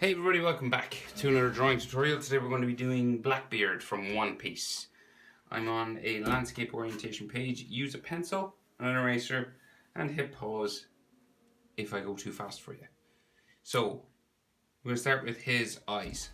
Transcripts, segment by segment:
Hey everybody, welcome back to another drawing tutorial. Today we're going to be doing Blackbeard from One Piece. I'm on a landscape orientation page. Use a pencil and an eraser and hit pause if I go too fast for you. So we're going to start with his eyes.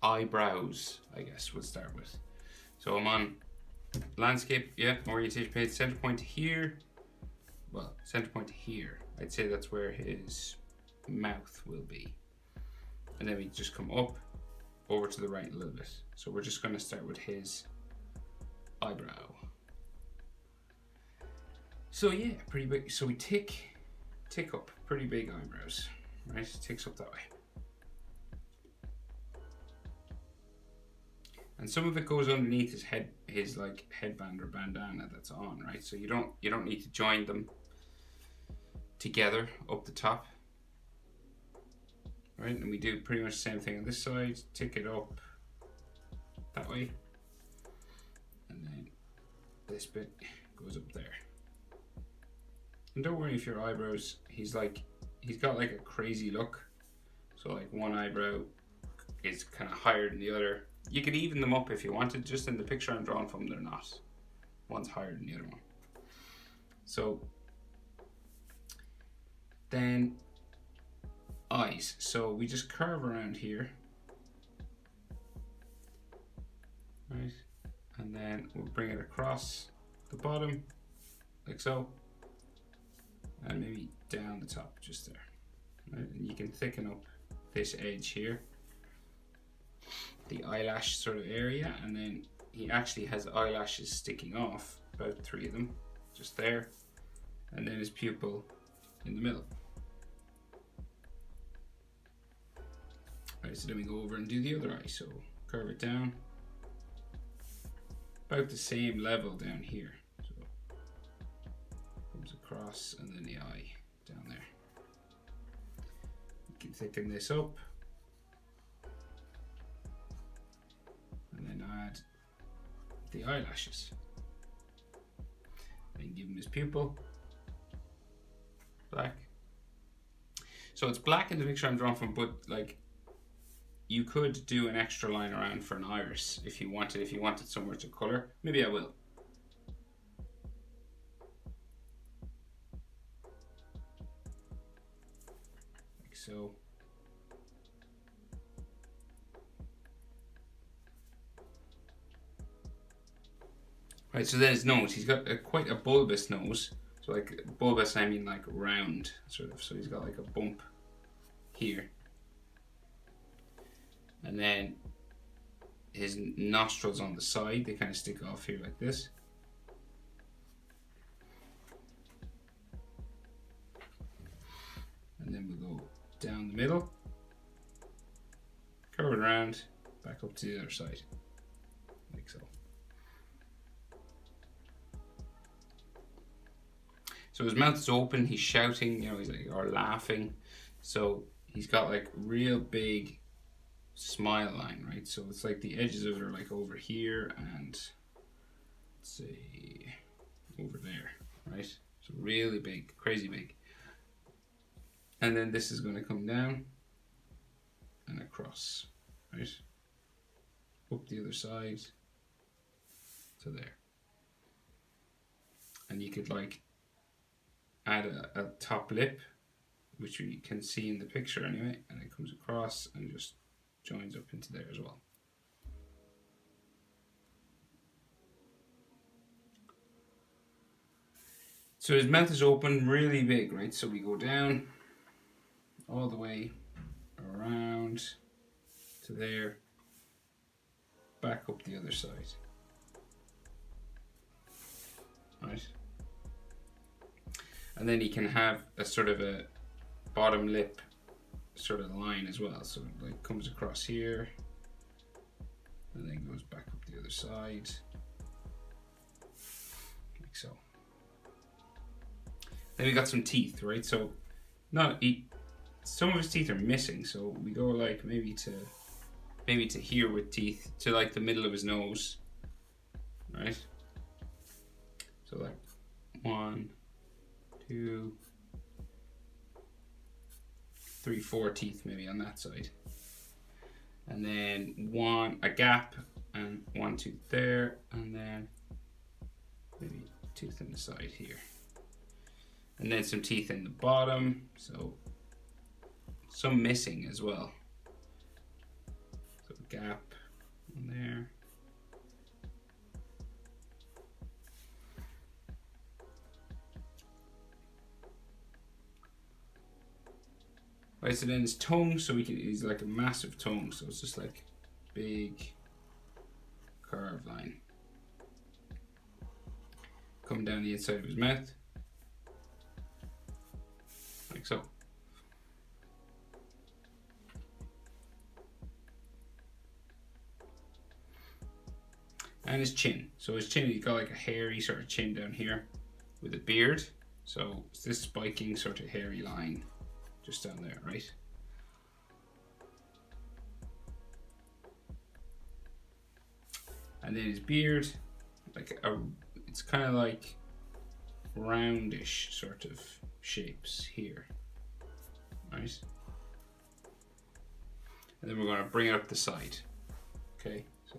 Eyebrows I guess we'll start with. So I'm on landscape, orientation page, center point here. Center point here. I'd say that's where his mouth will be, and then we just come up over to the right a little bit. So we're just going to start with his eyebrow. So yeah, pretty big. So we tick up pretty big eyebrows, right? Ticks up that way, and some of it goes underneath his head, his like headband or bandana that's on, right? So you don't need to join them together up the top. Right, and we do pretty much the same thing on this side. Tick it up that way, and then this bit goes up there. And don't worry if your eyebrows, he's got like a crazy look. So like one eyebrow is kind of higher than the other. You could even them up if you wanted. Just in the picture I'm drawing from, they're not. One's higher than the other one. So then eyes. So we just curve around here, right? And then we'll bring it across the bottom, like so, and maybe down the top, just there, right? And you can thicken up this edge here, the eyelash sort of area, and then he actually has eyelashes sticking off, about 3 of them, just there, and then his pupil in the middle. Right, so then we go over and do the other eye. So curve it down, about the same level down here. So comes across, and then the eye down there. You can thicken this up, and then add the eyelashes. Then give him his pupil, black. So it's black in the picture I'm drawing from, but like, you could do an extra line around for an iris if you wanted somewhere to color. Maybe I will. Like so. Right, so then his nose. He's got quite a bulbous nose. So like bulbous, I mean like round, sort of. So he's got like a bump here. And then his nostrils on the side, they kind of stick off here like this. And then we'll go down the middle, curve it around, back up to the other side, like so. So his mouth is open, he's shouting, he's like, or laughing. So he's got like real big smile line, right? So it's like the edges of it are like over here and let's say over there, right? So really big, crazy big. And then this is going to come down and across, right? Up the other side to there. And you could like add a top lip, which we can see in the picture anyway, and it comes across and just joins up into there as well. So his mouth is open, really big, right? So we go down all the way around to there, back up the other side, right? And then he can have a sort of a bottom lip sort of line as well. So it like comes across here and then goes back up the other side, like so. Then we got some teeth, right? So some of his teeth are missing, so we go like maybe to here with teeth, to like the middle of his nose, right? So like 1, 2, 3, 4 teeth maybe on that side. And then a gap and 1 tooth there, and then maybe a tooth in the side here. And then some teeth in the bottom, so some missing as well. So gap in there. Right, so then his tongue, so he's like a massive tongue, so it's just like big curved line coming down the inside of his mouth, like so. And his chin, so his chin, he's got like a hairy sort of chin down here with a beard, so it's this spiking sort of hairy line just down there, right? And then his beard, it's kind of like roundish sort of shapes here, right? And then we're going to bring it up the side, okay? So,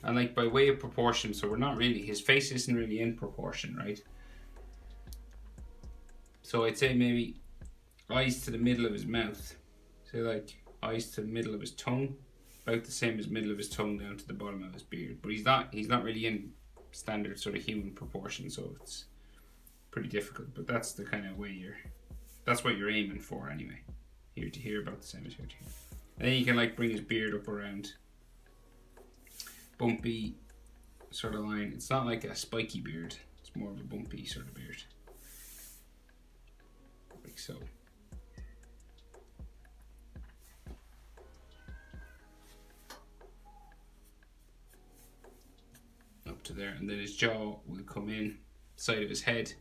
and like by way of proportion, so we're not really, his face isn't really in proportion, right? So I'd say maybe eyes to the middle of his mouth, say like eyes to the middle of his tongue, about the same as middle of his tongue down to the bottom of his beard. But he's not really in standard sort of human proportion, so it's pretty difficult. But that's the kind of way that's what you're aiming for anyway. Here to here, about the same as here to here. And then you can like bring his beard up around bumpy sort of line. It's not like a spiky beard, it's more of a bumpy sort of beard, like so. Up to there, and then his jaw will come in side of his head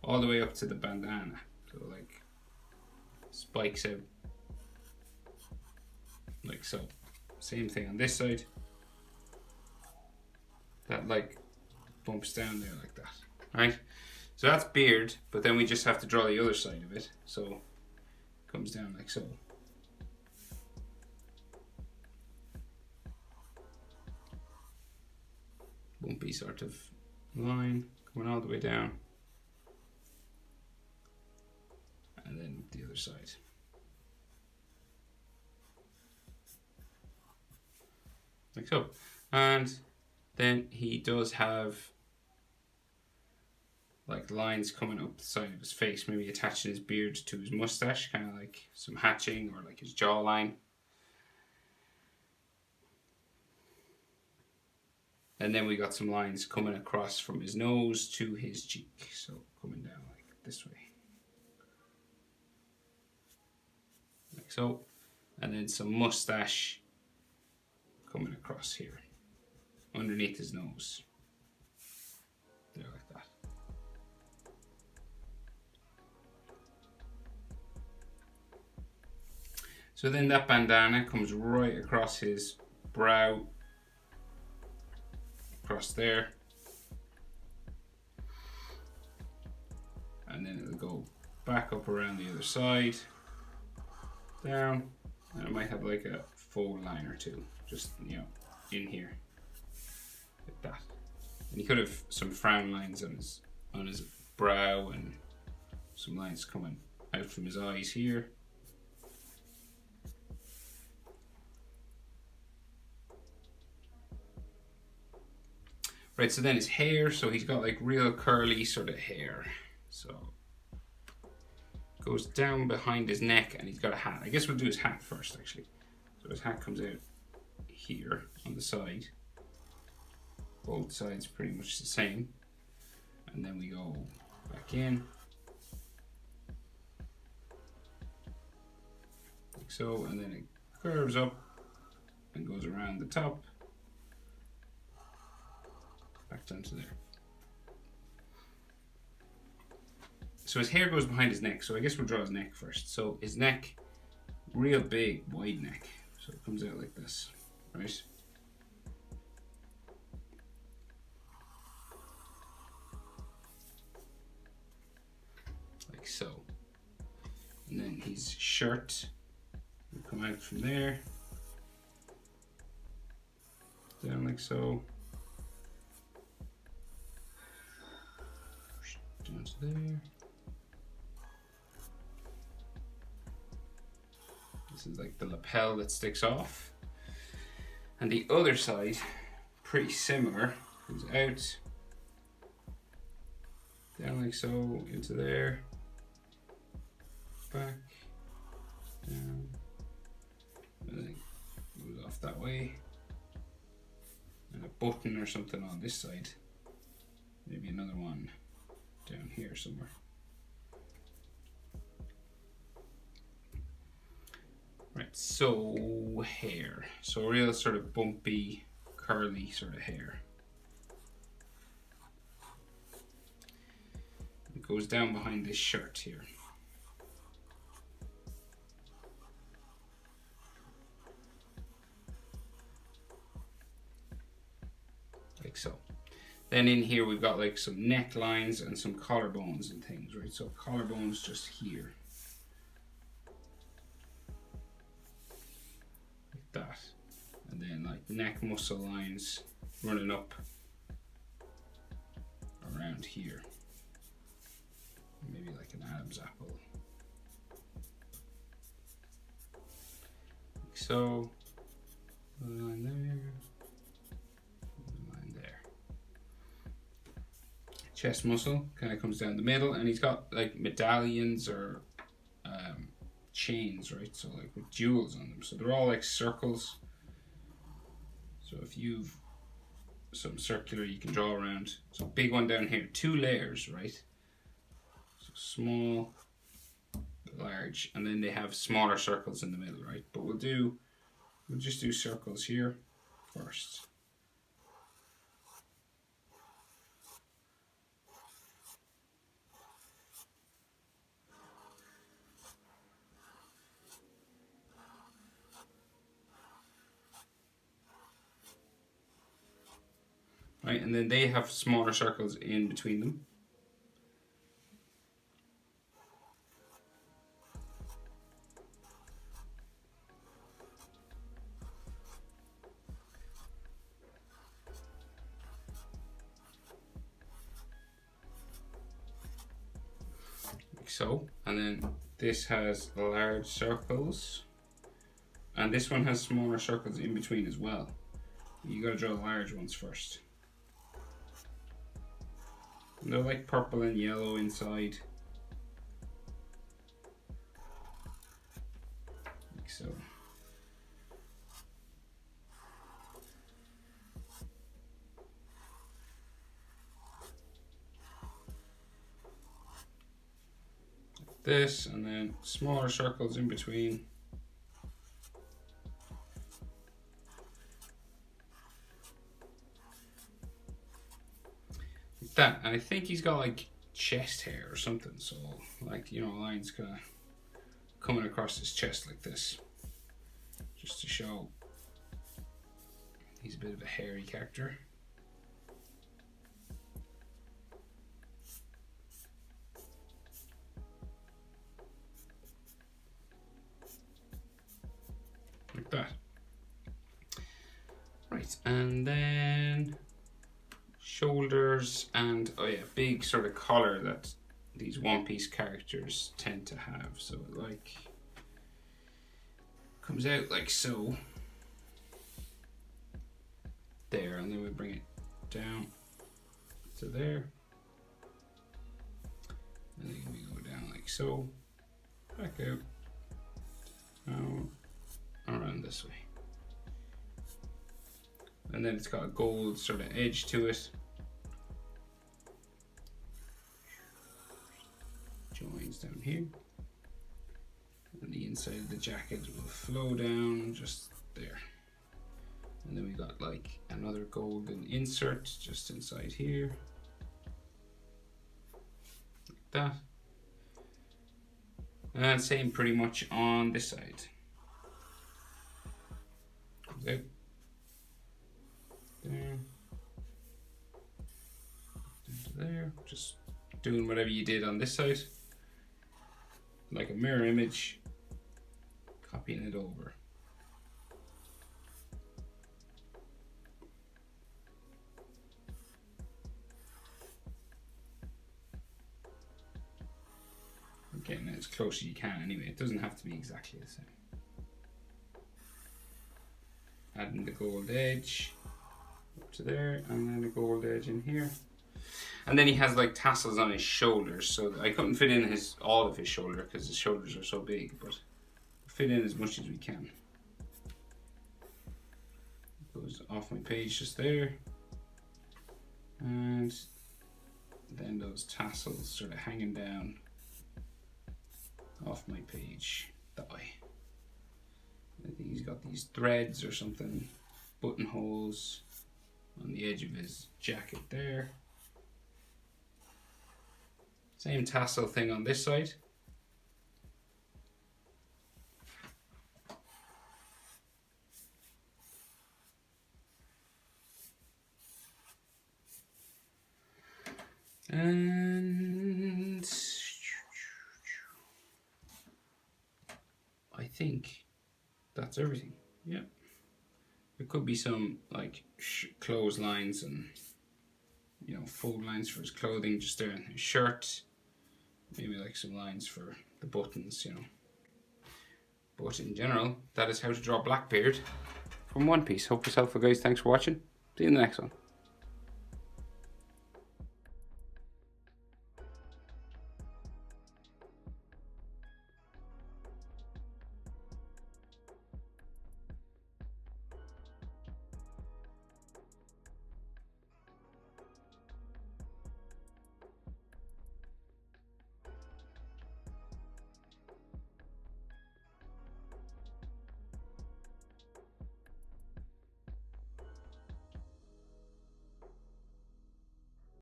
all the way up to the bandana, so like spikes out like so. Same thing on this side, that like bumps down there like that, right? So that's beard, but then we just have to draw the other side of it, so it comes down like so. Bumpy sort of line coming all the way down, and then the other side, like so. And then he does have like lines coming up the side of his face, maybe attaching his beard to his mustache, kind of like some hatching, or like his jawline. And then we got some lines coming across from his nose to his cheek, so coming down like this way, like so. And then some mustache coming across here underneath his nose, there like that. So then that bandana comes right across his brow, across there, and then it'll go back up around the other side, down, and it might have like a faux line or two, just, you know, in here, like that. And he could have some frown lines on his brow, and some lines coming out from his eyes here. Right, so then his hair, so he's got like real curly sort of hair. So goes down behind his neck, and he's got a hat. I guess we'll do his hat first actually. So his hat comes out here on the side. Both sides pretty much the same. And then we go back in, like so, and then it curves up and goes around the top, back down to there. So his hair goes behind his neck, so I guess we'll draw his neck first. So his neck, real big, wide neck. So it comes out like this, right? Like so. And then his shirt will come out from there, down like so, down to there. This is like the lapel that sticks off. And the other side, pretty similar, goes out, down like so, into there, back, down, and then goes off that way. And a button or something on this side. Maybe another one down here somewhere. Right, so hair. So real sort of bumpy, curly sort of hair. It goes down behind this shirt here. Like so. Then in here we've got like some necklines and some collarbones and things, right? So collarbones just here. That, and then like neck muscle lines running up around here, maybe like an Adam's apple, like so. Line there, line there. Chest muscle kind of comes down the middle, and he's got like medallions or chains, right? So like with jewels on them. So they're all like circles. So if you've some circular you can draw around. So big one down here, 2 layers, right? So small, large, and then they have smaller circles in the middle, right? But we'll just do circles here first. Right, and then they have smaller circles in between them. Like so, and then this has large circles, and this one has smaller circles in between as well. You gotta draw large ones first. And they're like purple and yellow inside. Like so. Like this, and then smaller circles in between. That, and I think he's got like chest hair or something, so like, you know, lines kind of coming across his chest like this, just to show he's a bit of a hairy character. Like that. Right, and then shoulders, and oh yeah, big sort of collar that these One Piece characters tend to have. So it like comes out like so there, and then we bring it down to there, and then we go down like so, back out, now around this way. And then it's got a gold sort of edge to it. Joins down here. And the inside of the jacket will flow down just there. And then we got like another golden insert just inside here. Like that. And same pretty much on this side. Comes out. There. Into there. Just doing whatever you did on this side. like a mirror image, copying it over. Getting it as close as you can anyway. It doesn't have to be exactly the same. Adding the gold edge up to there, and then a gold edge in here. And then he has like tassels on his shoulders, so I couldn't fit in all of his shoulder because his shoulders are so big, but fit in as much as we can. Goes off my page just there, and then those tassels sort of hanging down off my page that way. I think he's got these threads or something, buttonholes on the edge of his jacket there. Same tassel thing on this side. And I think that's everything. Yeah. There could be some like clotheslines and, you know, fold lines for his clothing just there in his shirt. Maybe like some lines for the buttons, you know. But in general, that is how to draw Blackbeard from One Piece. Hope it's helpful, guys. Thanks for watching. See you in the next one.